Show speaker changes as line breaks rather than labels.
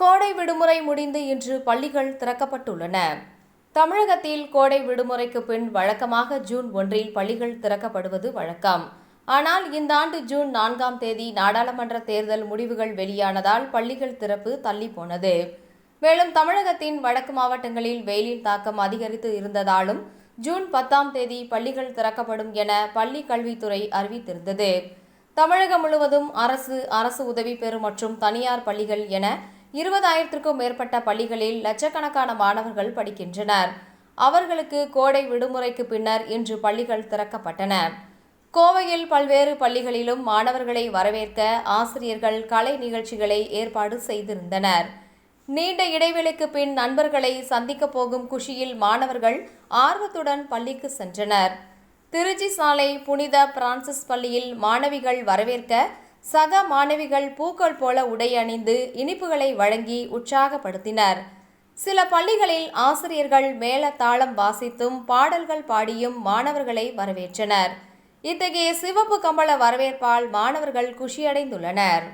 கோடை விடுமுறை முடிந்து இன்று பள்ளிகள் திறக்கப்பட்டுள்ளன. தமிழகத்தில் கோடை விடுமுறைக்கு பின் வழக்கமாக ஜூன் 1 பள்ளிகள் திறக்கப்படுவது வழக்கம். ஆனால் இந்த ஆண்டு ஜூன் 4ஆம் தேதி நாடாளுமன்ற தேர்தல் முடிவுகள் வெளியானதால் பள்ளிகள் திறப்பு தள்ளிப்போனது. மேலும் தமிழகத்தின் வடக்கு மாவட்டங்களில் வெயிலின் தாக்கம் அதிகரித்து இருந்ததாலும் ஜூன் 10ஆம் தேதி பள்ளிகள் திறக்கப்படும் என பள்ளி கல்வித்துறை அறிவித்திருந்தது. தமிழகம் முழுவதும் அரசு உதவி பெறும் மற்றும் தனியார் பள்ளிகள் என 20,000க்கும் மேற்பட்ட பள்ளிகளில் லட்சக்கணக்கான மாணவர்கள் படிக்கின்றனர். அவர்களுக்கு கோடை விடுமுறைக்கு பின்னர் இன்று பள்ளிகள் திறக்கப்பட்டன. கோவையில் பல்வேறு பள்ளிகளிலும் மாணவர்களை வரவேற்க ஆசிரியர்கள் கலை நிகழ்ச்சிகளை ஏற்பாடு செய்திருந்தனர். நீண்ட இடைவெளிக்கு பின் நண்பர்களை சந்திக்கப் போகும் குஷியில் மாணவர்கள் ஆர்வத்துடன் பள்ளிக்கு சென்றனர். திருச்சி சாலை புனித பிரான்சிஸ் பள்ளியில் மாணவிகள் வரவேற்க சக மாணவிகள் பூக்கள் போல உடை அணிந்து இனிப்புகளை வழங்கி உற்சாகப்படுத்தினர். சில பள்ளிகளில் ஆசிரியர்கள் மேள தாளம் வாசித்தும் பாடல்கள் பாடியும் மாணவர்களை வரவேற்றனர். இத்தகைய சிவப்பு கம்பள வரவேற்பால் மாணவர்கள் குஷியடைந்துள்ளனர்.